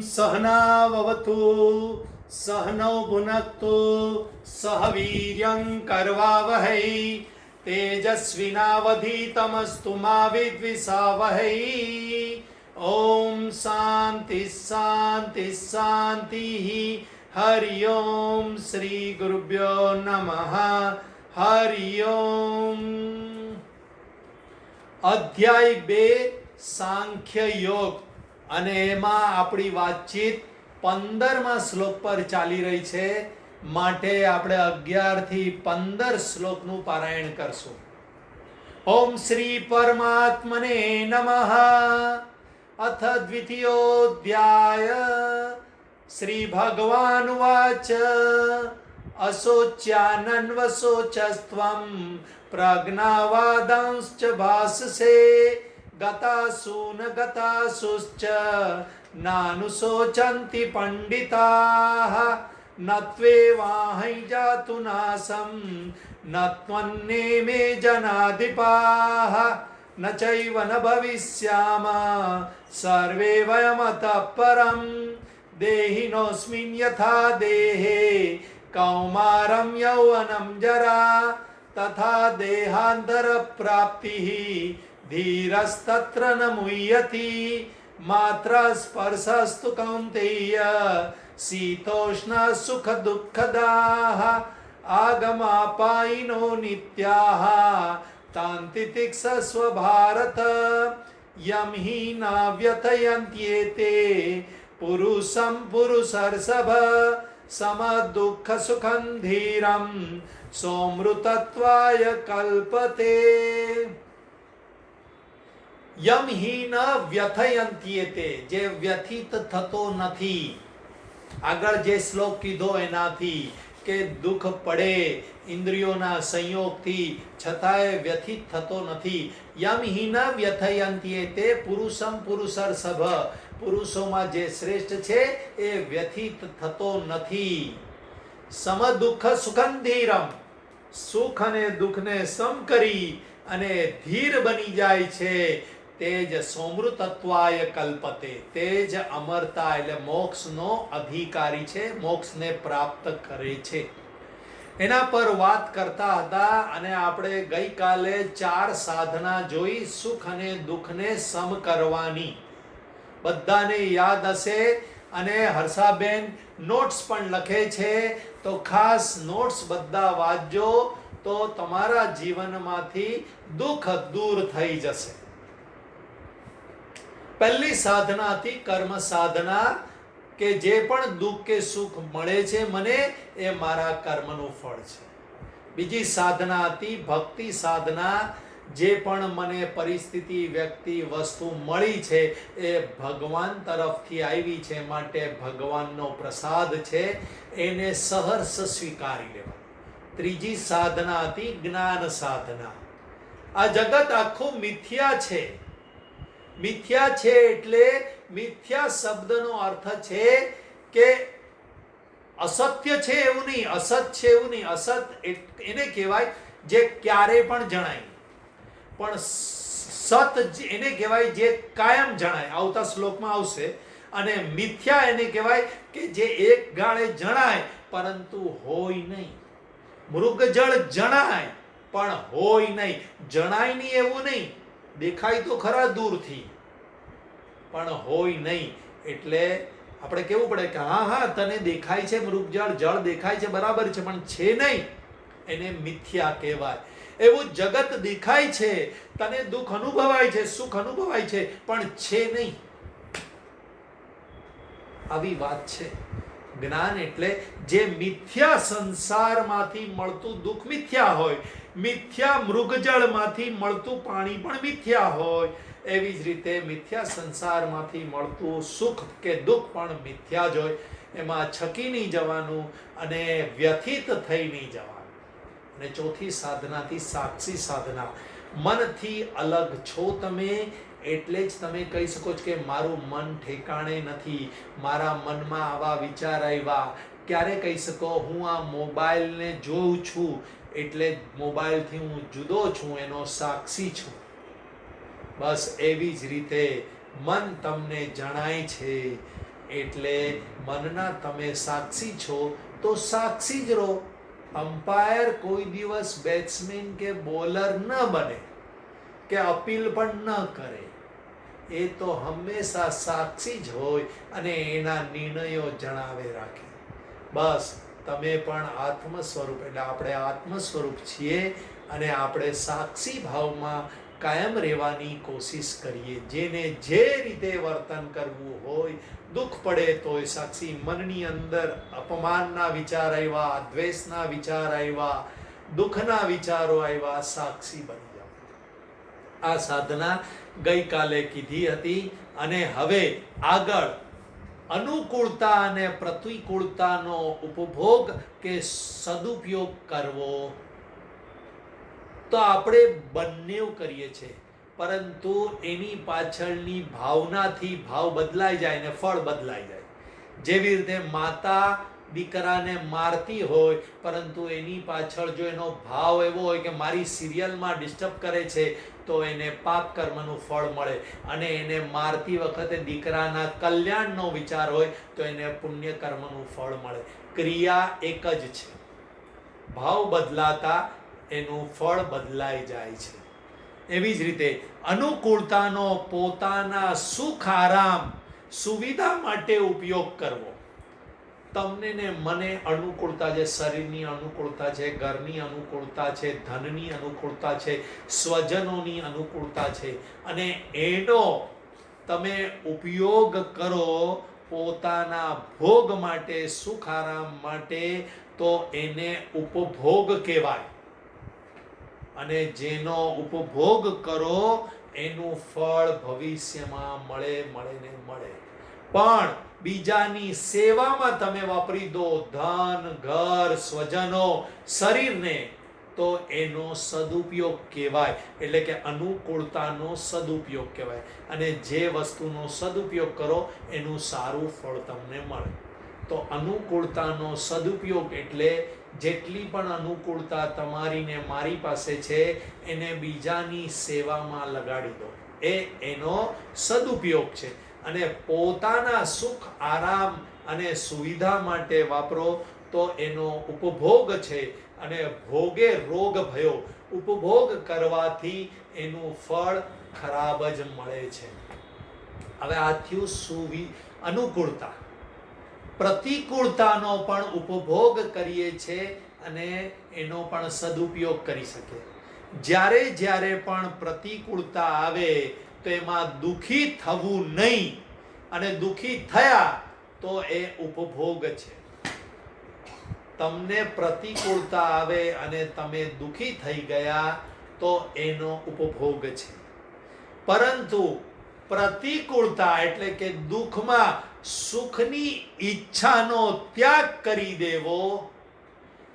सहनाववतु सहनौ भुनक्तु सह वीर्यं करवावहै तेजस्विनावधीतमस्तु मा विद्विषावहै। ओम शांति शांति शांति। हरि ओम श्री गुरुभ्यो नमः। हरि ओम। અધ્યાય 2 સાંખ્ય યોગ અને એમાં આપણી વાતચીત 15મા શ્લોક પર ચાલી રહી છે, માટે આપણે 11 થી 15 શ્લોકનું પારાયણ કરશું. ઓમ શ્રી પરમાત્મને નમઃ. અથ દ્વિતીયોધ્યાય. શ્રી ભગવાન વાચ. અશોચ્યાનન્વશોચસ્ત્વં પ્રજ્ઞાવાદાંશ્ચ ભાસસે ગતાસૂન ગતાસુશ્ચ નાનુશોચન્તિ પંડિતાઃ નત્વેવાહૈ જાતુ નાસં નત્વન્નેમે જનાધિપાઃ ન ચૈવ ન ભવિષ્યામ સર્વે વયમતઃ પરમ દેહિનોऽસ્મિन् યથા દેહે કૌમારં યૌવनं જરા તથા દેહાંતર પ્રાપ્તિઃ ધીરસ્તત્ર ન મુહ્યતિ માત્ર સ્પર્શસ્તુ કૌંતેય શીતોષ્ણ સુખ દુઃખદાઃ આગમાપાયિનો નિત્યાઃ તાંતિ તિક્ષસ્વ ભારત યમ હિ ન વ્યથયન્ત્યેતે પુરુષં પુરુષર્ષભ સમ દુઃખ સુખં ધીરં સોમૃતત્વાય કલ્પતે. યમ હિ ન વ્યથયન્ત્યેતે, જે વ્યથિત થતો નથી. આગળ જે શ્લોક કીધો એનાથી કે દુઃખ પડે ઇન્દ્રિયોના સંયોગથી છતાંય વ્યથિત થતો નથી. યમ હિ ન વ્યથયન્ત્યેતે પુરુષમ પુરુષર્ષભ, પુરુષોમાં જે શ્રેષ્ઠ છે એ વ્યથિત થતો નથી. સમ દુઃખ સુખં ધીરમ, સુખ અને દુઃખને સમ કરી અને ધીર બની જાય છે. તે જ સોમૃતત્વાય કલ્પતે, તે જ અમરતા એટલે મોક્ષનો અધિકારી છે, મોક્ષને પ્રાપ્ત કરે છે. એના પર વાત કરતા હતા અને આપણે ગઈકાલે 4 સાધના જોઈ સુખ અને દુઃખને સમ કરવાની. બધાને યાદ હશે અને હર્ષાબેન નોટ્સ પણ લખે છે, તો ખાસ નોટ્સ બધા વાંચજો તો તમારા જીવનમાંથી દુઃખ દૂર થઈ જશે. પહેલી સાધના હતી કર્મ સાધના, કે જે પણ દુઃખ કે સુખ મળે છે મને એ મારા કર્મનું ફળ છે. બીજી સાધના હતી ભક્તિ સાધના, જે પણ મને પરિસ્થિતિ વ્યક્તિ વસ્તુ મળી છે એ ભગવાન તરફથી આવી છે, માટે ભગવાનનો પ્રસાદ છે, એને સહર્ષ સ્વીકારી લેવા. ત્રીજી સાધના હતી જ્ઞાન સાધના. આ જગત આખું મિથ્યા છે. મિથ્યા છે એટલે મિથ્યા શબ્દનો અર્થ છે કે અસત્ય છે એવું નહીં, અસત છે એવું નહીં. અસત એને કહેવાય જે ક્યારે પણ જણાય, પણ સત એને કહેવાય જે કાયમ જણાય, આવતા શ્લોકમાં આવશે. અને મિથ્યા એને કહેવાય કે જે એક ગાળે જણાય પરંતુ હોય નહીં. મૃગજળ જણાય પણ હોય નહીં, જણાય નહીં એવું નહીં, દેખાય તો ખરા દૂરથી પણ હોય નહીં. એટલે આપણે કેવું પડે કે હા હા તને દેખાય છે મૃગજળ, જળ દેખાય છે બરાબર છે, પણ છે નહીં, એને મિથ્યા કહેવાય. એવું જગત દેખાય છે, તને દુઃખ અનુભવાય છે, સુખ અનુભવાય છે, પણ છે નહીં. આવી વાત છે. જ્ઞાન એટલે જે મિથ્યા સંસારમાંથી મળતું દુઃખ મિથ્યા હોય, મિથ્યા મૃગજળમાંથી મળતું પાણી પણ મિથ્યા હોય, એવી જ રીતે મિથ્યા સંસારમાંથી મળતું સુખ કે દુઃખ પણ મિથ્યા જ હોય. એમાં છકી નહીં જવાનું અને વ્યથિત થઈ નહીં જવાનું. અને ચોથી સાધનાથી સાક્ષી સાધના. મનથી અલગ છો તમે, એટલે જ તમે કહી શકો છો કે મારું મન ઠેકાણે નથી, મારા મનમાં આવા વિચાર આવ્યા. ક્યારે કહી શકો હું આ મોબાઈલને જોઉં છું એટલે મોબાઈલથી હું જુદો છું, એનો સાક્ષી છું. બસ એવી જ રીતે મન તમને જણાય છે એટલે મનના તમે સાક્ષી છો તો સાક્ષી જ રહો. અમ્પાયર કોઈ દિવસ બેટ્સમેન કે બોલર ન બને કે અપીલ પણ ન કરે. એ તો હંમેશા સાક્ષી જ હોય અને એના નિર્ણયો જણાવે રાખે. બસ તમે પણ આત્મ સ્વરૂપ, એટલે આપણે આત્મ સ્વરૂપ છીએ અને આપણે સાક્ષી ભાવમાં કાયમ રહેવાની કોશિશ કરીએ. જેને જે રીતે વર્તન કરવું હોય, દુઃખ પડે તોય સાક્ષી. મનની અંદર અપમાનના વિચાર આવ્યા, દ્વેષના વિચાર આવ્યા, દુઃખના વિચારો આવ્યા, સાક્ષી બની જાઓ. આ સાધના ગઈકાલે કીધી હતી અને હવે આગળ અનુકૂળતા અને પ્રતિકૂળતાનો ઉપભોગ કે સદુપયોગ કરવો, તો આપણે બંને કરીએ છીએ, પરંતુ એની પાછળની ભાવનાથી ભાવ બદલાઈ જાય ને ફળ બદલાઈ જાય. જેવી રીતે માતા દીકરાને મારતી હોય, પરંતુ એની પાછળ જો એનો ભાવ એવો હોય કે મારી સિરિયલમાં ડિસ્ટર્બ કરે છે, તો એને પાપ કર્મનું ફળ મળે. અને એને મારતી વખતે દીકરાના કલ્યાણનો વિચાર હોય તો એને પુણ્ય કર્મનું ફળ મળે. ક્રિયા એક જ છે, ભાવ બદલાતા એનું ફળ બદલાઈ જાય છે. એવી જ રીતે અનુકૂળતાનો પોતાના સુખ આરામ સુવિધા માટે ઉપયોગ કરવો. તમને ને મને અનુકૂળતા છે, શરીરની અનુકૂળતા છે, ઘરની અનુકૂળતા છે, ધનની અનુકૂળતા છે, સ્વજનોની અનુકૂળતા છે, અને એનો તમે ઉપયોગ કરો પોતાના ભોગ માટે, સુખ આરામ માટે, તો એને ઉપભોગ કહેવાય. અને જેનો ઉપભોગ કરો એનું ફળ ભવિષ્યમાં મળે ને મળે. પણ બીજાની સેવામાં તમે વાપરી દો ધન, ઘર, સ્વજનો, શરીરને, તો એનો સદુપયોગ કહેવાય. એટલે કે અનુકૂળતાનો સદુપયોગ કહેવાય. અને જે વસ્તુનો સદુપયોગ કરો એનું સારું ફળ તમને મળે. તો અનુકૂળતાનો સદુપયોગ એટલે જેટલી પણ અનુકૂળતા તમારી ને મારી પાસે છે એને બીજાની સેવામાં લગાડી દો. એ એનો સદુપયોગ છે. અને પોતાના સુખ આરામ અને સુવિધા માટે વાપરો તો એનો ઉપભોગ છે. અને ભોગે રોગ ભયો, ઉપભોગ કરવાથી એનું ફળ ખરાબ જ મળે છે. હવે આ થયું અનુકૂળતા. પ્રતિકૂળતાનો પણ ઉપભોગ કરીએ છીએ અને એનો પણ સદુપયોગ કરી શકીએ. જ્યારે પણ પ્રતિકૂળતા આવે તો એમાં દુઃખી થવું નહીં, અને દુઃખી થયા તો એ ઉપભોગ છે. તમને પ્રતિકૂળતા આવે અને તમે દુઃખી થઈ ગયા તો એનો ઉપભોગ છે. પરંતુ પ્રતિકૂળતા એટલે કે દુઃખમાં સુખની ઈચ્છાનો ત્યાગ કરી દેવો,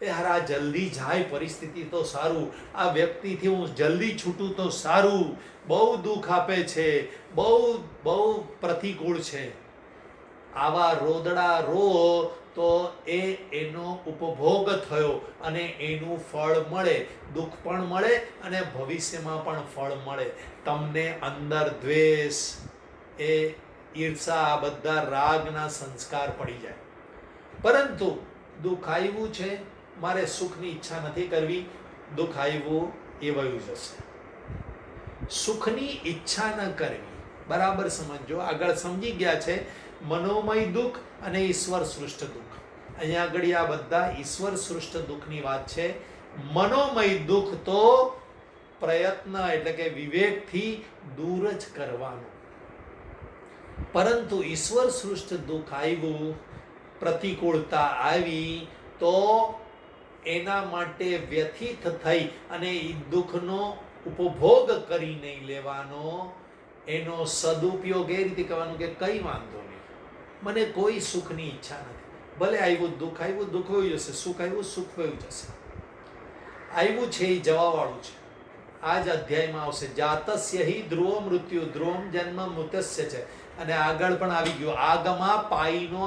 આ જલ્દી જાય પરિસ્થિતિ તો સારું, આ વ્યક્તિથી હું જલ્દી છૂટું તો સારું, બહુ દુઃખ આપે છે, બહુ પ્રતિકૂળ છે, આવા રોદડા રો તો એનો ઉપભોગ થયો અને એનું ફળ મળે. દુઃખ પણ મળે અને ભવિષ્યમાં પણ ફળ મળે. તમને અંદર દ્વેષ, ઈર્ષા, બધા રાગના સંસ્કાર પડી જાય. પરંતુ દુઃખ આવ્યું છે, મારે સુખની ઈચ્છા નથી કરવી, દુઃખ આવ્યું એ વયું જશે. સુખની ઈચ્છા ન કરવી, બરાબર સમજો. આગળ સમજી ગયા છે મનોમય દુઃખ અને ઈશ્વર સૃષ્ટ દુઃખ. અહીંયા આગળ આ બધા ઈશ્વર સૃષ્ટ દુઃખની વાત છે. મનોમય દુઃખ તો પ્રયત્ન એટલે કે વિવેકથી દૂર જ કરવાનું. પરંતુ ઈશ્વર સૃષ્ટ દુઃખ આવ્યું, પ્રતિકૂળતા આવી, તો એના માટે વ્યથિત થઈ અને એ દુઃખનો ઉપભોગ કરી નહીં લેવાનો. એનો સદુપયોગ એ રીતે કરવાનો કે કંઈ વાંધો નહીં, મને કોઈ સુખની ઈચ્છા નથી. ભલે આવ્યું દુઃખ, આવ્યું દુઃખ વયું જશે, સુખ આવ્યું સુખ વયું જશે. આવ્યું છે એ જવાવાળું છે. આ જ અધ્યાયમાં આવશે. જાતસ્ય હિ ધ્રુવ મૃત્યુ ધ્રુવમ જન્મ મૃતસ્ય છે. અને આગળ પણ આવી ગયું આગમા પાઈનો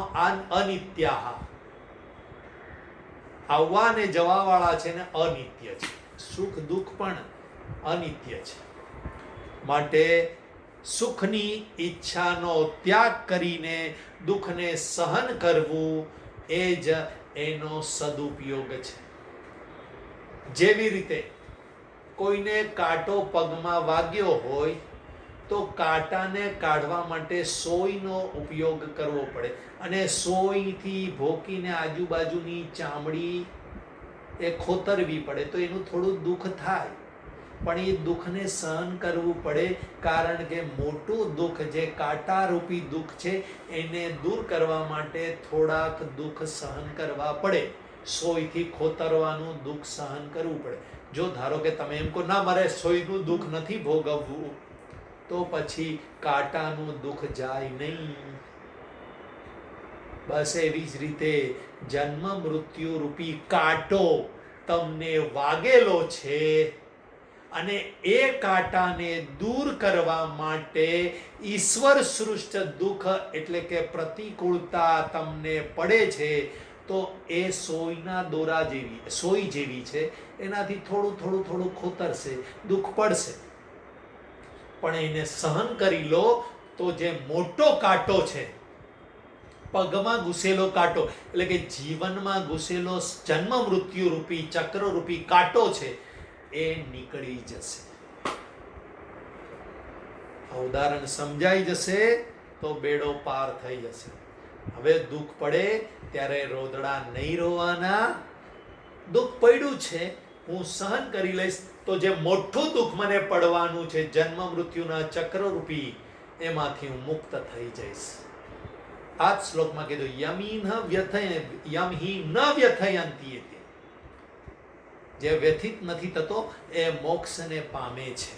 અનિત્યાહ. આવવા ને જવાવાળા છે ને અનિત્ય છે. સુખ દુઃખ પણ અનિત્ય છે. માટે સુખની ઈચ્છાનો ત્યાગ કરીને દુઃખને સહન કરવું એ જ એનો સદુપયોગ છે. જેવી રીતે કોઈને કાંટો પગમાં વાગ્યો હોય તો કાંટાને કાઢવા માટે સોયનો ઉપયોગ કરવો પડે અને સોયથી ભોંકીને આજુબાજુની ચામડી એ ખોતરવી પડે તો એનું થોડું દુઃખ થાય, પણ એ દુઃખને સહન કરવું પડે, કારણ કે મોટું દુઃખ જે કાંટારૂપી દુઃખ છે એને દૂર કરવા માટે થોડાક દુઃખ સહન કરવા પડે. સોયથી ખોતરવાનું દુઃખ સહન કરવું પડે. જો ધારો કે તમે એમ કહો ના મારે સોયનું દુઃખ નથી ભોગવવું, તો પછી કાંટાનું દુઃખ જાય નહીં. બસ એવી જ રીતે જન્મ મૃત્યુ રૂપી કાંટો તમને વાગેલો છે અને એ કાંટાને દૂર કરવા માટે ઈશ્વર સૃષ્ટ દુઃખ એટલે કે પ્રતિકૂળતા તમને પડે છે, તો એ સોયના દોરા જેવી, સોય જેવી છે, એનાથી થોડું થોડું થોડું ખોતરશે, દુઃખ પડશે, પણ એને સહન કરી લો તો જે મોટો કાંટો છે, પગમાં ઘૂસેલો કાંટો એટલે કે જીવનમાં ઘૂસેલો જન્મ મૃત્યુ રૂપી ચક્ર રૂપી કાંટો છે, એ નીકળી જશે. આ ઉદાહરણ સમજાઈ જશે તો બેડો પાર થઈ જશે. હવે દુઃખ પડે ત્યારે રોદડા નહીં રોવાના. દુઃખ પડ્યું છે, હું સહન કરી લઈશ, તો જે મોટું દુઃખ મને પડવાનું છે જન્મ મૃત્યુના ચક્ર રૂપી, એમાંથી હું મુક્ત થઈ જઈશ. આ જ શ્લોકમાં કીધું યમી ન વ્યથય યમહિ ન વ્યથયંતિ, જે વ્યથિત નથી થતો એ મોક્ષને પામે છે.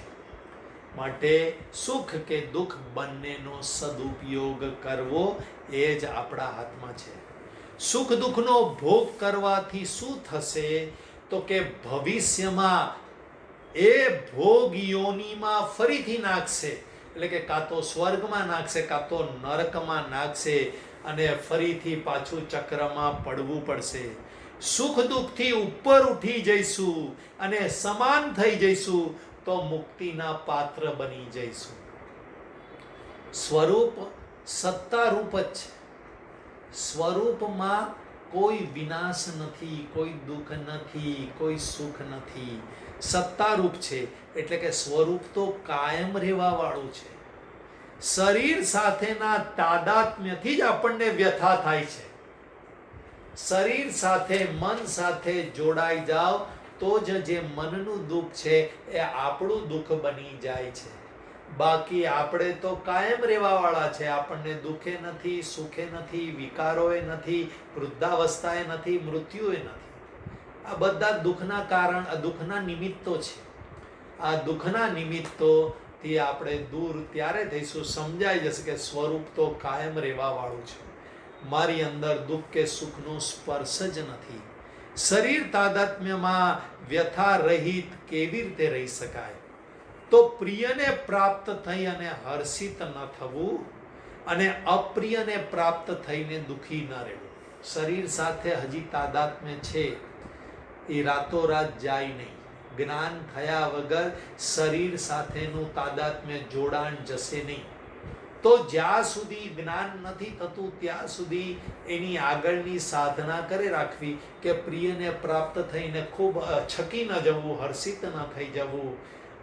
માટે સુખ કે દુઃખ બંનેનો સદુપયોગ કરવો એ જ આપણા હાથમાં છે. સુખ દુઃખનો ભોગ કરવાથી શું થશે તો કે ભવિષ્યમાં એ ભોગ યોનિમાં ફરીથી નાખશે, એટલે કે કાં તો સ્વર્ગમાં નાખશે કાં તો નરકમાં નાખશે અને ફરીથી પાછું ચક્રમાં પડવું પડશે. સુખ દુઃખથી ઉપર ઉઠી જઈશું અને સમાન થઈ જઈશું તો મુક્તિના પાત્ર બની જઈશું. સ્વરૂપ સત્તારૂપ જ છે. સ્વરૂપમાં કોઈ વિનાશ નથી, કોઈ દુઃખ નથી, કોઈ સુખ નથી. સત્તારૂપ છે એટલે કે સ્વરૂપ તો કાયમ રહેવા વાળું છે. શરીર સાથેના તાદાત્મ્યથી જ આપણને વ્યથા થાય છે. શરીર સાથે મન સાથે જોડાઈ જાઓ તો જ જે મનનું દુઃખ છે એ આપણું દુઃખ બની જાય છે. બાકી આપણે તો કાયમ રહેવાવાળા છે. આપણને દુઃખે નથી, સુખે નથી, વિકારોએ નથી, વૃદ્ધાવસ્થાએ નથી, મૃત્યુએ નથી. આ બધા દુઃખના કારણ, દુઃખના નિમિત્તો છે. આ દુઃખના નિમિત્તોથી આપણે દૂર ત્યારે થઈશું, સમજાઈ જશે કે સ્વરૂપ તો કાયમ રહેવાવાળું છે. મારી અંદર દુઃખ કે સુખનો સ્પર્શ જ નથી. શરીર તાદાત્મ્યમાં વ્યથા રહિત કેવી રીતે રહી શકાય? તો પ્રિયને પ્રાપ્ત થઈ અને હર્ષિત ન થવું અને અપ્રિયને પ્રાપ્ત થઈને દુઃખી ન રહેવું. શરીર સાથે હજી તાદાત્મ્ય છે, એ રાતોરાત જાય નહીં. જ્ઞાન થયા વગર શરીર સાથેનું તાદાત્મ્ય જોડાણ જશે નહીં. તો જ્યાં સુધી જ્ઞાન નથી થતું ત્યાં સુધી એની આગળની સાધના કરી રાખવી કે પ્રિયને પ્રાપ્ત થઈને ખૂબ છકી ન જવું, હર્ષિત ન થઈ જવું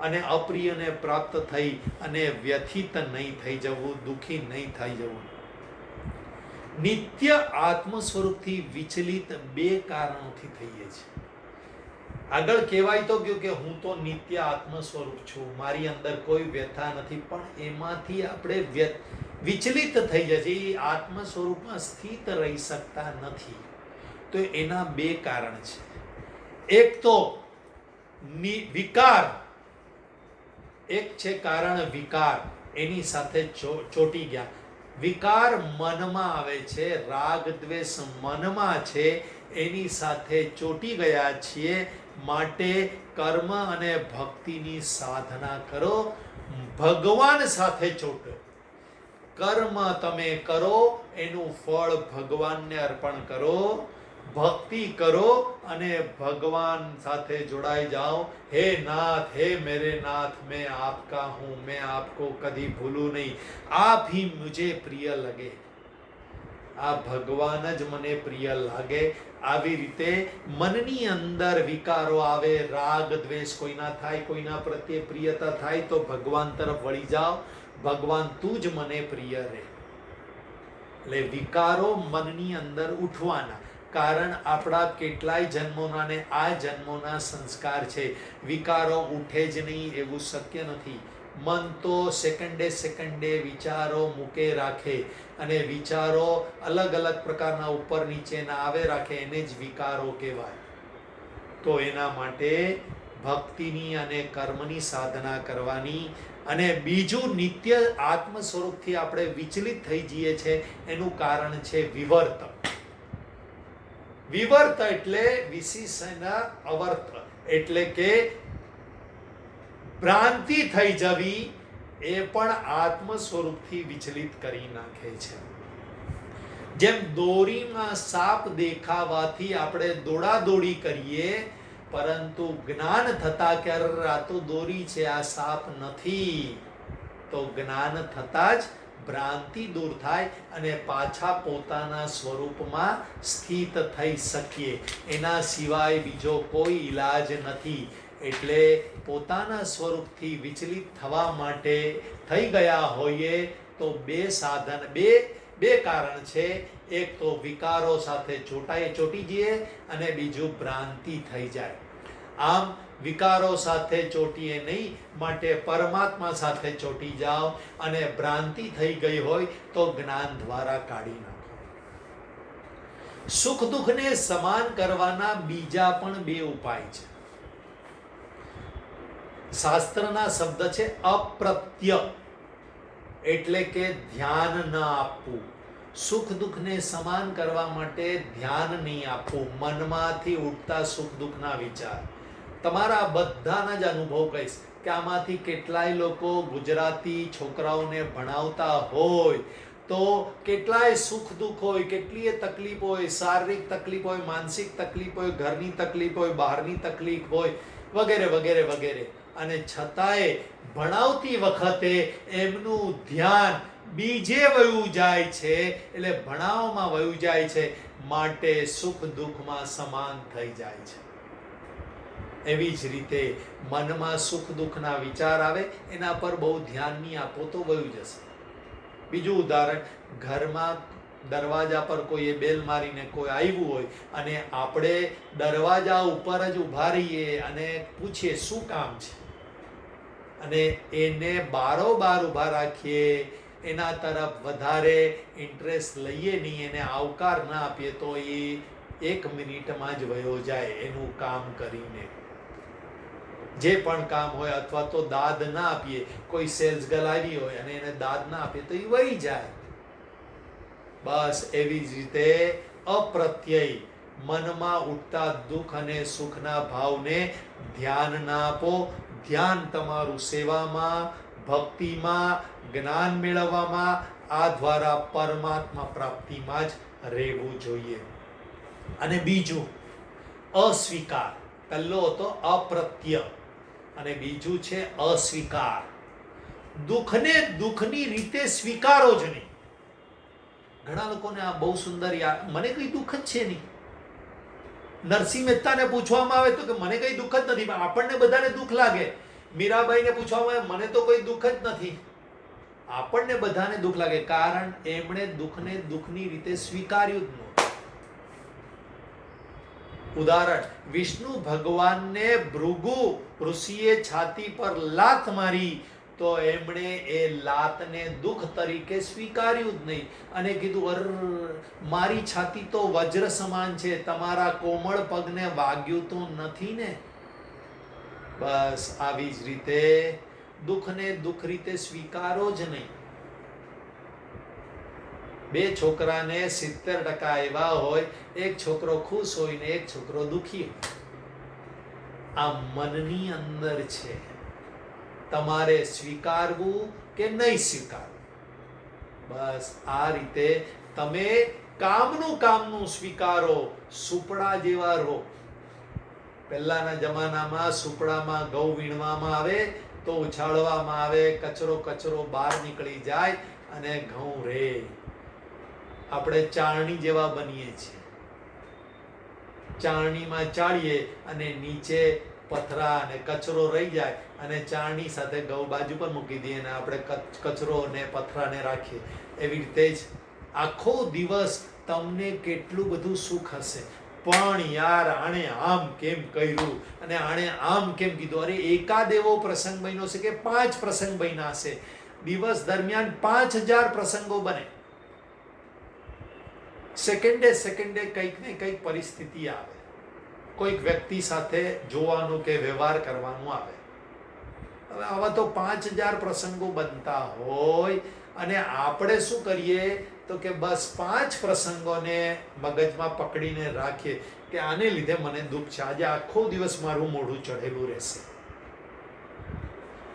અને અપ્રિયને પ્રાપ્ત થઈ અને વ્યથિત નહીં થઈ જવું, દુઃખી નહીં થઈ જવું. નિત્ય આત્મ સ્વરૂપથી વિચલિત બે કારણોથી થઈએ છીએ. આગળ કહેવાય તો ગયું કે હું તો નિત્ય આત્મ સ્વરૂપ છું, મારી અંદર કોઈ વ્યથા નથી, પણ એમાંથી આપણે વિચલિત થઈ જાય છે, એ આત્મ સ્વરૂપમાં સ્થિત રહી શકતા નથી. તો એના બે કારણ છે. એક તો વિકાર, એક છે કારણ વિકાર, એની સાથે ચોટી ગયા. વિકાર મનમાં આવે છે, રાગ દ્વેષ મનમાં છે, એની સાથે ચોટી ગયા છીએ. માટે કર્મ અને ભક્તિની સાધના કરો, ભગવાન સાથે ચોટો. કર્મ તમે કરો, એનું ફળ ભગવાનને અર્પણ કરો. ભક્તિ કરો અને ભગવાન સાથે જોડાઈ જાઓ. હે નાથ, હે મેરે નાથ, मैं आपका हूँ, मैं आपको कभी भूलूं नहीं, आप ही मुझे प्रिय लगे. આ ભગવાન જ મને પ્રિય લાગે. આવી રીતે મનની અંદર વિકારો આવે, રાગ દ્વેષ કોઈના થાય, કોઈના પ્રત્યે પ્રિયતા થાય તો ભગવાન તરફ વળી જાઓ, ભગવાન તું જ મને પ્રિય રહે. એટલે વિકારો મનની અંદર ઉઠવાના, કારણ આપણા કેટલાય જન્મોના ને આ જન્મોના સંસ્કાર છે. વિકારો ઉઠે જ નહીં એવું શક્ય નથી. મન તો સેકન્ડે વિચારો મૂકે રાખે, અને વિચારો અલગ અલગ પ્રકારના ઉપર નીચેના આવે રાખે, એને જ વિકારો કહેવાય. તો એના માટે ભક્તિની અને કર્મની સાધના કરવાની. અને બીજું, નિત્ય આત્મ સ્વરૂપથી આપણે વિચલિત થઈ જઈએ છે એનું કારણ છે વિવર્ત. વિવર્ત એટલે વિશેષના અવર્ત, એટલે કે ભ્રાંતિ થઈ જવી, એ પણ આત્મ સ્વરૂપથી વિચલિત કરી નાખે છે. જેમ દોરીમાં સાપ દેખાવાથી આપણે દોડાદોડી કરીએ, પરંતુ જ્ઞાન થતા કે આ તો દોરી છે, આ સાપ નથી, તો જ્ઞાન થતા જ ભ્રાંતિ દૂર થાય અને પાછા પોતાના સ્વરૂપમાં સ્થિત થઈ શકીએ. એના સિવાય બીજો કોઈ ઈલાજ નથી. એટલે પોતાના સ્વરૂપથી વિચલિત થવા માટે થઈ ગયા હોઈએ તો બે કારણ છે. એક તો વિકારો સાથે ચોટી જઈએ, અને બીજું ભ્રાંતિ થઈ જાય. આમ વિકારો સાથે ચોટીએ નહીં, માટે પરમાત્મા સાથે ચોટી જાઓ, અને ભ્રાંતિ થઈ ગઈ હોય તો જ્ઞાન દ્વારા કાઢી નાખો. સુખ દુઃખને સમાન કરવાના બીજા પણ બે ઉપાય છે. શાસ્ત્રના શબ્દ છે અપ્રત્ય, એટલે કે ધ્યાન ન આપવું. સુખ દુઃખને સમાન કરવા માટે ધ્યાન નહીં આપવું. મનમાંથી ઉઠતા સુખ દુઃખના વિચાર, તમારા બધાના જ અનુભવ કહીશ કે આમાંથી કેટલાય લોકો ગુજરાતી છોકરાઓને ભણાવતા હોય તો કેટલાય સુખ દુઃખ હોય, કેટલીય તકલીફ હોય, શારીરિક તકલીફ હોય, માનસિક તકલીફ હોય, ઘરની તકલીફ હોય, બહારની તકલીફ હોય, વગેરે વગેરે વગેરે. અને છતાંય ભણાવતી વખતે એમનું ધ્યાન બીજે વયું જાય છે, એટલે ભણાવવામાં વયું જાય છે, માટે સુખ દુઃખમાં સમાન થઈ જાય છે. એવી જ રીતે મનમાં સુખ દુઃખના વિચાર આવે, એના પર બહુ ધ્યાન નહીં આપો તો વયું જશે. બીજું ઉદાહરણ, ઘરમાં દરવાજા પર કોઈએ બેલ મારીને કોઈ આવ્યું હોય, અને આપણે દરવાજા ઉપર જ ઊભા રહીએ અને પૂછીએ શું કામ છે, અને એને બારોબાર ઊભા રાખીએ, એના તરફ વધારે ઇન્ટરેસ્ટ લઈએ નહીં, એને આવકાર ના આપીએ તો એ 1 મિનિટમાં જ વયો જાય એનું કામ કરીને. જે પણ કામ હોય, અથવા તો દાદ ના આપીએ, કોઈ સેલ્સ ગર્લ આવી હોય અને એને દાદ ના આપીએ તો એ વહી જાય. બસ એવી જ રીતે અપ્રત્યય મનમાં ઉઠતા દુઃખ અને સુખના ભાવને ધ્યાન ના આપો. ધ્યાન તમારું સેવામાં, ભક્તિમાં, જ્ઞાન મેળવવામાં, આ દ્વારા પરમાત્મા પ્રાપ્તિમાં જ રહેવું જોઈએ. અને બીજું અસ્વીકાર. પહેલો હતો અપ્રત્ય, અને બીજું છે અસ્વીકાર. દુઃખને દુઃખની રીતે સ્વીકારો જ નહીં. ઘણા લોકોને આ બહુ સુંદર મને કઈ દુઃખ જ છે નહીં. નરસિંહ મહેતાને પૂછવામાં આવે તો કે મને કઈ દુઃખ જ નથી, પણ આપણને બધાને દુઃખ લાગે. મીરાબાઈને પૂછવામાં આવે મને તો કોઈ દુઃખ જ નથી. આપણને બધાને દુઃખ લાગે, કારણ એમણે દુઃખને દુઃખની રીતે સ્વીકાર્યું જ નહોતું. ઉદાહરણ, વિષ્ણુ ભગવાનને ભૃગુ ઋષિએ છાતી પર લાત મારી તો એમણે એ લાતને દુઃખ તરીકે સ્વીકાર્યું જ નહીં, અને કીધું મારી છાતી તો વજ્ર સમાન છે, તમારા કોમળ પગને વાગ્યું તો નથી ને. બસ આવી જ રીતે દુઃખને દુઃખ રીતે સ્વીકારો જ નહીં. 2 છોકરાને 70% એવા હોય, એક છોકરો ખુશ હોય ને એક છોકરો દુઃખી હોય. આ મનની અંદર છે. તમારે સ્વીકારવું કે નહીં સ્વીકારવું. બસ આ રીતે તમે કામનું સ્વીકારો, સુપડા જેવા રહો. પહેલાના જમાનામાં સુપડામાં ઘઉં વીણવામાં આવે તો ઉછાળવામાં આવે, કચરો બહાર નીકળી જાય અને ઘઉં રહે. આપણે ચાળણી જેવા બનીએ છીએ. ચાળણીમાં ચાળીએ અને નીચે પથરા અને કચરો રહી જાય અને ચાળણી સાથે ઘઉં બાજુ પર મૂકી દઈએ અને આપણે કચરો અને પથરાને રાખીએ. એવી રીતે જ આખો દિવસ તમને કેટલું બધું સુખ હશે, પણ યાર આણે આમ કેમ કર્યું અને આણે આમ કેમ કીધું. અરે એકાદ એવો પ્રસંગ બન્યો છે કે 5 પ્રસંગ બન્યા હશે. દિવસ દરમિયાન 5000 પ્રસંગો બને. સેકન્ડે કંઈક ને કંઈક પરિસ્થિતિ આવે, કોઈક વ્યક્તિ સાથે જોવાનું કે વ્યવહાર કરવાનું આવે. હવે આવા તો 5000 પ્રસંગો બનતા હોય અને આપણે શું કરીએ તો કે બસ 5 પ્રસંગોને મગજમાં પકડીને રાખીએ કે આને લીધે મને દુઃખ છે, આજે આખો દિવસ મારું મોઢું ચઢેલું રહેશે.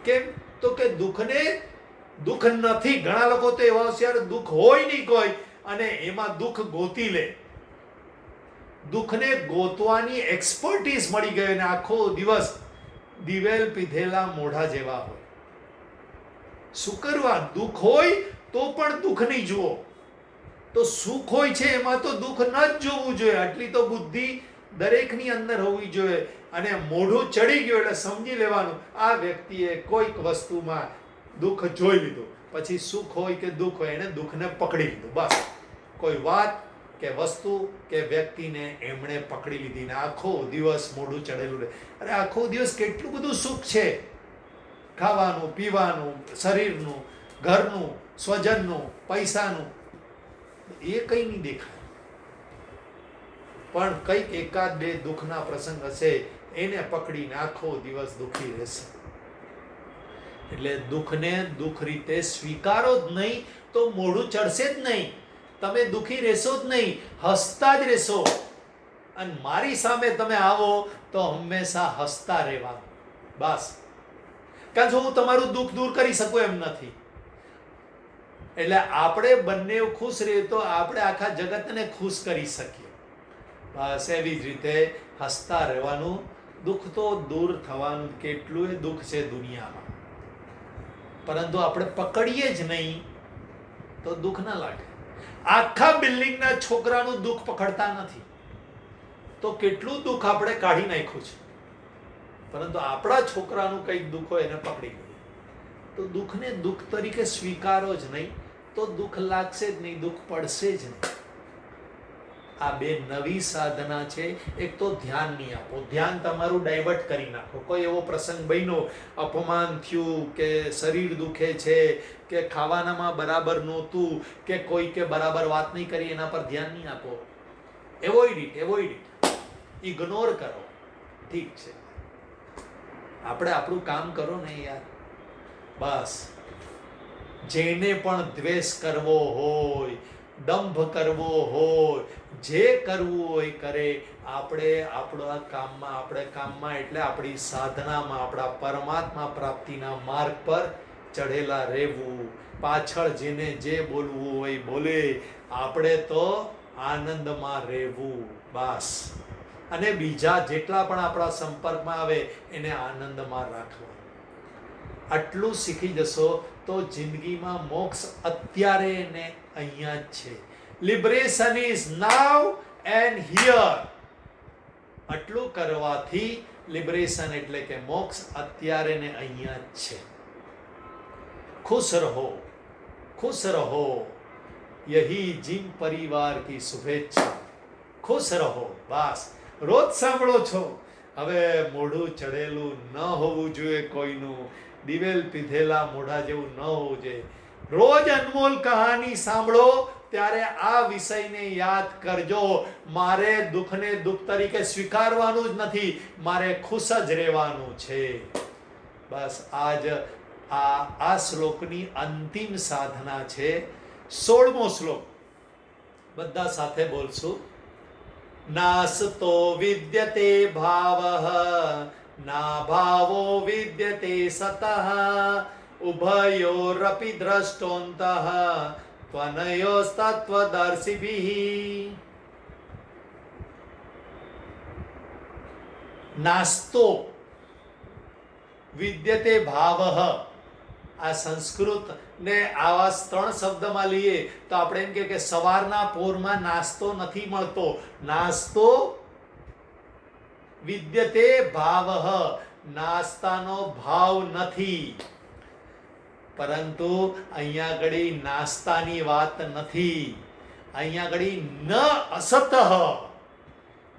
કેમ? તો કે દુઃખ નથી. ઘણા લોકો તો એવા હોશિયાર, દુઃખ હોય નહીં કોઈ અને એમાં દુઃખ ગોતી લે. દુઃખને ગોતવાની એક્સપર્ટીઝ મળી ગઈ અને આખો દિવસ દિવેલ પીધેલા મોઢા જેવા હોય. શું કરવા? દુઃખ હોય તો પણ દુઃખ નહીં જુઓ. તો સુખ હોય છે એમાં તો દુઃખ ન જ જોવું જોઈએ. આટલી તો બુદ્ધિ દરેકની અંદર હોવી જોઈએ. અને મોઢું ચડી ગયું એટલે સમજી લેવાનું આ વ્યક્તિએ કોઈક વસ્તુમાં દુઃખ જોઈ લીધું. પછી સુખ હોય કે દુઃખ હોય એને દુઃખને પકડી લીધું. બસ કોઈ વાત કે વસ્તુ કે વ્યક્તિને એમણે પકડી લીધી ને આખો દિવસ મોઢું ચડેલું રહે. અરે આખો દિવસ કેટલું બધું સુખ છે, ખાવાનું, પીવાનું, શરીરનું, ઘરનું, સ્વજનનું, પૈસાનું, એ કંઈ નહીં દેખાય. પણ કંઈક એકાદ બે દુઃખના પ્રસંગ હશે એને પકડીને આખો દિવસ દુઃખી રહેશે. એટલે દુઃખને દુઃખ રીતે સ્વીકારો જ નહીં તો મોઢું ચડશે જ નહીં. તમે દુઃખી રહેશો જ નહીં, હસતા જ રહેશો. અને મારી સામે તમે આવો તો હંમેશા હસતા રહેવાનું. બસ. કારણ કે હું તમારું દુઃખ દૂર કરી શકું એમ નથી. એટલે આપણે બંને ખુશ રહીએ તો આપણે આખા જગતને ખુશ કરી શકીએ. બસ એવી જ રીતે હસતા રહેવાનું. દુઃખ તો દૂર થવાનું. કેટલું દુઃખ છે દુનિયામાં, પરંતુ આપણે પકડીએ જ નહીં તો દુઃખ ના લાગે. આખા બિલ્ડિંગના છોકરાનું દુઃખ પકડતા નથી તો કેટલું દુઃખ આપણે કાઢી નાખ્યું છે, પરંતુ આપણા છોકરાનું કંઈક દુઃખ હોય એને પકડી ગયું. તો દુઃખને દુઃખ તરીકે સ્વીકારો જ નહીં તો દુઃખ લાગશે જ નહીં, દુઃખ પડશે જ નહીં. આ બે નવી સાધના છે. એક તો ધ્યાન નહીં આપો, ધ્યાન તમારું ડાયવર્ટ કરી નાખો. કોઈ એવો પ્રસંગ બન્યો, અપમાન થયું કે શરીર દુખે છે કે ખાવાનામાં બરાબર નહોતું કે કોઈ કે બરાબર વાત નહીં કરી, એના પર ધ્યાન નહીં આપો. એવોઇડ ઇટ, ઇગ્નોર કરો. ઠીક છે, આપણે આપણું કામ કરો ને યાર. બસ જેને પણ દ્વેષ કરવો હોય, દંભ કરવો હોય, જે કરવું હોય કરે. આપણે આપણા કામમાં એટલે આપણી સાધનામાં, આપણા પરમાત્મા પ્રાપ્તિના માર્ગ પર ચઢેલા રહેવું. પાછળ જેને જે બોલવું હોય બોલે, આપણે તો આનંદમાં રહેવું. બસ. અને બીજા જેટલા પણ આપણા સંપર્કમાં આવે એને આનંદમાં રાખવા. આટલું શીખી જશો તો જિંદગીમાં મોક્ષ અત્યારે ને અહીંયા જ છે. Liberation is now and here. આટલું કરવાથી લિબરેશન એટલે કે મોક્ષ અત્યારે ને અહીંયા જ છે. खुश रहो, खुश रहो, यही जिम परिवार की शुभेच्छा. खुश રહો. બસ રોજ સાંભળો છો. હવે મોઢું ચડેલું ન હોવું જોઈએ કોઈનું, દિવેલ પીધેલા મોઢા જેવું ન હોવું જોઈએ. રોજ અનમોલ કહાની સાંભળો ત્યારે આ વિષયને યાદ કરજો. મારે દુઃખને દુઃખ તરીકે સ્વીકારવાનું જ નથી, મારે ખુશ જ રહેવાનું છે. બસ આજ આ શ્લોકની અંતિમ સાધના છે. 16મો શ્લોક બધા સાથે બોલશું. નાસતો વિદ્યતે ભાવઃ ના ભાવો વિદ્યતે સતઃ ઉભયોરપી દ્રષ્ટોંતઃ ત્વનયોસ્તત્વદર્શિભિઃ. નાસ્તો વિદ્યતે ભાવઃ. આ સંસ્કૃત ને આવા 3 શબ્દમાં લઈએ તો આપણે એમ કે સવારના પોરમાં નાસ્તો નથી મળતો. નાસ્તો વિદ્યતે ભાવઃ, નાસ્તાનો ભાવ નથી. પરંતુ અહીંયા આગળ નાસ્તાની વાત નથી. અહીંયા આગળ ન અસતઃ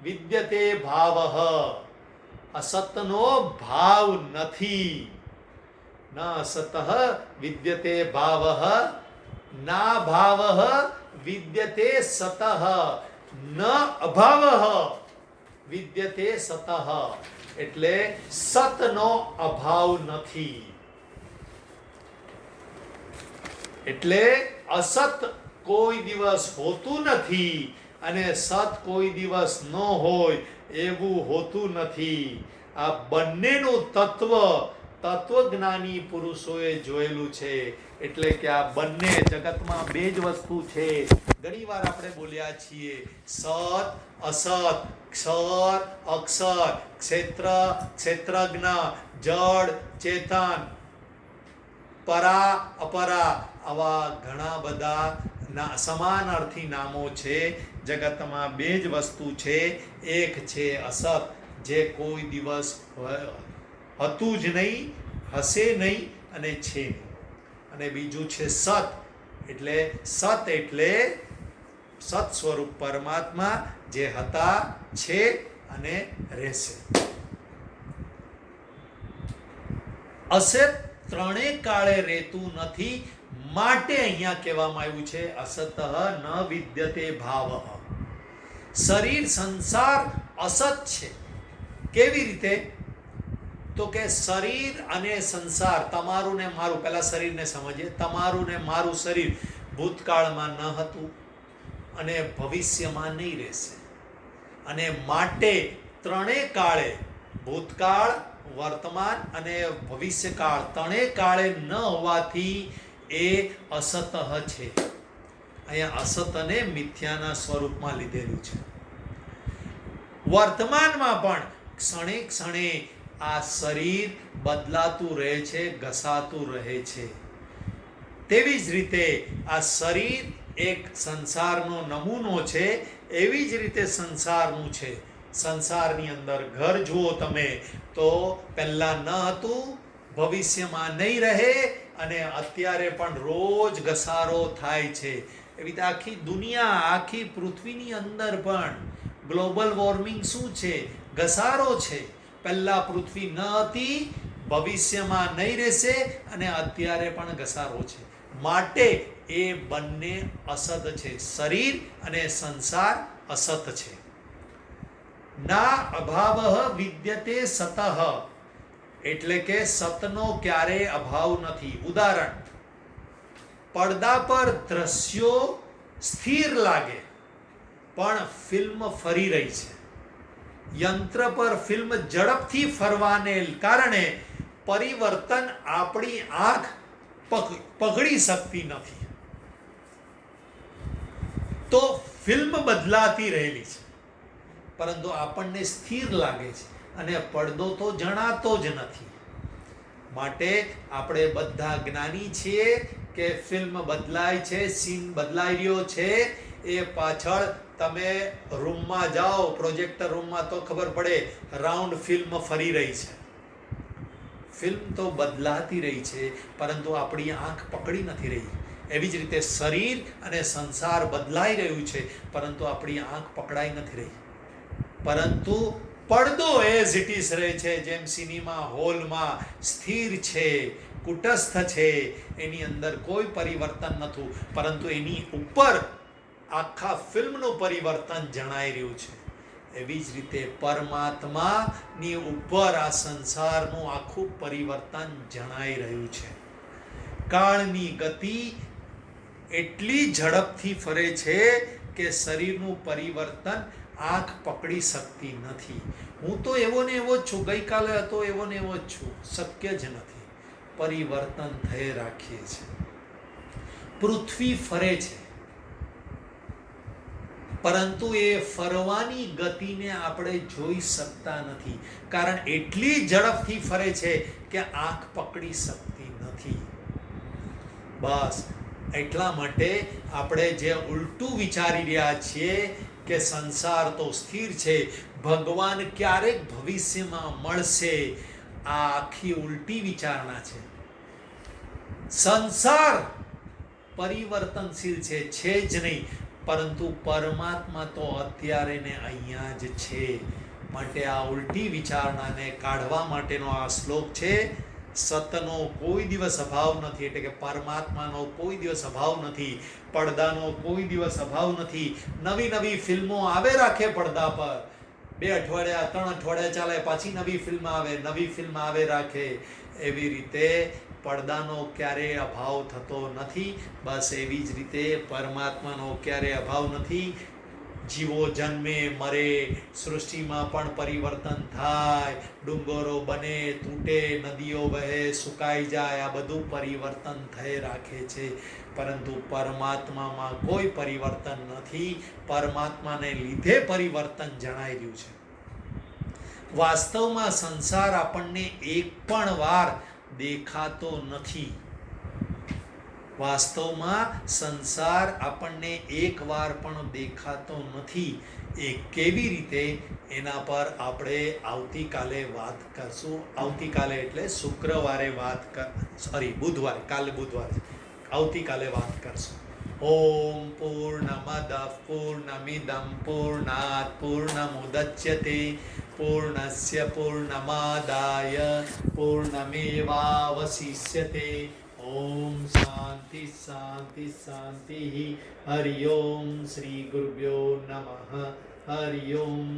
વિદ્યતે ભાવઃ, અસતનો ભાવ નથી. ન અસતઃ વિદ્યતે ભાવઃ, ના ભાવઃ વિદ્યતે સતઃ, ન અભાવઃ વિદ્યતે સતઃ. એટલે સતનો અભાવ નથી. એટલે અસત કોઈ દિવસ હોતું નથી અને સત કોઈ દિવસ ન હોય એવું હોતું નથી. આ બંનેનું તત્વજ્ઞાની પુરુષોએ જોયેલું છે. એટલે કે આ બંને જગતમાં બે જ વસ્તુ છે. ઘણી વાર આપણે બોલ્યા છીએ સત અસત, ક્ષર અક્ષર, ક્ષેત્ર ક્ષેત્રજ્ઞ, જડ ચેતન, પરા અપરા, આવા ઘણા બધા સમાનાર્થી નામો છે. જગતમાં બે જ વસ્તુ છે. એક છે અસત, જે કોઈ દિવસ હતું જ નહીં, હશે નહીં અને છે નહીં. અને બીજું છે સત. એટલે સત એટલે સત સ્વરૂપ પરમાત્મા, જે હતા, છે અને રહેશે. અસત ત્રણેય કાળે રહેતું નથી. માટે અહીંયા કહેવામાં આવ્યું છે અસતઃ ન વિદ્યતે ભાવઃ. શરીર સંસાર અસત છે. કેવી રીતે? તો કે શરીર અને સંસાર, તમારું ને મારું, પહેલા શરીરને સમજીએ. તમારું ને મારું શરીર ભૂતકાળમાં ન હતું અને ભવિષ્યમાં નહીં રહેશે. અને માટે ત્રણેય કાળે, ભૂતકાળ, વર્તમાન અને ભવિષ્યકાળ, ત્રણેય કાળે ન હોવાથી એ અસતઃ છે. અહીંયા અસત અને મિથ્યાના સ્વરૂપમાં લીધેલું છે. વર્તમાનમાં પણ ક્ષણે ક્ષણે આ શરીર બદલાતું રહે છે, ઘસાતું રહે છે. તેવી જ રીતે આ શરીર એક સંસારનો નમૂનો છે. એવી જ રીતે સંસારનું છે. સંસારની અંદર ઘર જુઓ તમે તો પહેલા ન હતું, ભવિષ્યમાં નહીં રહે અને અત્યારે પણ રોજ ઘસારો થાય છે. એવી રીતે આખી દુનિયા, આખી પૃથ્વીની અંદર પણ ગ્લોબલ વોર્મિંગ શું છે? ઘસારો છે. પહેલા પૃથ્વી ન હતી, ભવિષ્યમાં નહીં રહેશે અને અત્યારે પણ ઘસારો છે. માટે એ બંને અસત છે. શરીર અને સંસાર અસત છે. ના અભાવઃ વિદ્યતે સતઃ, એટલે કે સતનો ક્યારેય અભાવ નથી. ઉદાહરણ, પડદા પર દ્રશ્યો સ્થિર લાગે પણ ફિલ્મ ફરી રહી છે. યંત્ર પર ફિલ્મ ઝડપથી ફરવાને કારણે પરિવર્તન આપણી આંખ પકડી શકતી નથી. તો ફિલ્મ બદલાતી રહેલી છે પરંતુ આપણને સ્થિર લાગે છે અને પડદો તો જણાતો જ નથી. માટે આપણે બધા જ્ઞાની છીએ કે ફિલ્મ બદલાય છે, સીન બદલાઈ રહ્યો છે. એ પાછળ તમે રૂમમાં જાઓ, પ્રોજેક્ટર રૂમમાં, તો ખબર પડે રાઉન્ડ ફિલ્મ ફરી રહી છે. ફિલ્મ તો બદલાતી રહી છે પરંતુ આપણી આંખ પકડી નથી રહી. એવી જ રીતે શરીર અને સંસાર બદલાઈ રહ્યું છે પરંતુ આપણી આંખ પકડાઈ નથી રહી. પરંતુ પડદો એઝ ઇટ ઇઝ રહે છે. જેમ સિનેમા હોલમાં સ્થિર છે, કુટસ્થ છે, એની અંદર કોઈ પરિવર્તન નથી, પરંતુ એની ઉપર આખા ફિલ્મનું પરિવર્તન જણાઈ રહ્યું છે. એવી જ રીતે પરમાત્માની ઉપર આ સંસારનું આખું પરિવર્તન જણાઈ રહ્યું છે. કાળની ગતિ એટલી ઝડપથી ફરે છે કે શરીરનું પરિવર્તન આંખ પકડી શકતી નથી. હું તો એવો ને એવો જ છું, ગઈકાલે હતો એવો ને એવો જ છું. શક્ય જ નથી. પરિવર્તન થઈ રાખીએ છીએ. પૃથ્વી ફરે છે પરંતુ એ ફરવાની ગતિને આપણે જોઈ શકતા નથી, કારણ એટલી ઝડપથી ફરે છે કે આંખ પકડી શકતી નથી. બસ એટલા માટે આપણે જે ઉલટું વિચારી રહ્યા છીએ કે સંસાર તો સ્થિર છે, ભગવાન ક્યારેક ભવિષ્યમાં મળશે, આ આખી ઉલટી વિચારણા છે. સંસાર પરિવર્તનશીલ છે જ નહીં, પરંતુ પરમાત્મા તો અત્યારે ને અહીંયા જ છે. માટે આ ઉલટી વિચારણાને કાઢવા માટેનો આ શ્લોક છે. સતનો કોઈ દિવસ અભાવ નથી, એટલે કે પરમાત્માનો કોઈ દિવસ અભાવ નથી, પડદાનો કોઈ દિવસ અભાવ નથી. નવી નવી ફિલ્મો આવે રાખે પડદા પર, 2 અઠવાડિયા 3 અઠવાડિયા ચાલે, પાછી નવી ફિલ્મ આવે, નવી ફિલ્મ આવે રાખે. એવી રીતે પડદાનો ક્યારેય અભાવ થતો નથી. બસ એવી જ રીતે પરમાત્માનો ક્યારેય અભાવ નથી. જીવો જન્મે મરે, સૃષ્ટિમાં પણ પરિવર્તન થાય, ડુંગરો બને તૂટે, નદીઓ વહે સુકાઈ જાય, આ બધું પરિવર્તન થઈ રાખે છે. પરંતુ પરમાત્મામાં કોઈ પરિવર્તન નથી. પરમાત્માને લીધે પરિવર્તન જણાઈ રહ્યું છે. વાસ્તવમાં સંસાર આપણને એક પણ વાર દેખાતો નથી. વાસ્તવમાં સંસાર આપણને એક વાર પણ દેખાતો નથી. એ કેવી રીતે, એના પર આપણે આવતીકાલે વાત કરશું. આવતીકાલે એટલે શુક્રવારે બુધવારે, કાલે બુધવારે, આવતીકાલે વાત કરશું. ઓમ પૂર્ણમદ પૂર્ણમિદં પૂર્ણાત પૂર્ણમુદચ્યતે પૂર્ણસ્ય પૂર્ણમાદાય પૂર્ણમેવાવશિષ્યતે. ઓમ શાંતિ શાંતિ શાંતિ. હરિ ઓમ. શ્રી ગુરુભ્યો નમઃ. હરિ ઓમ.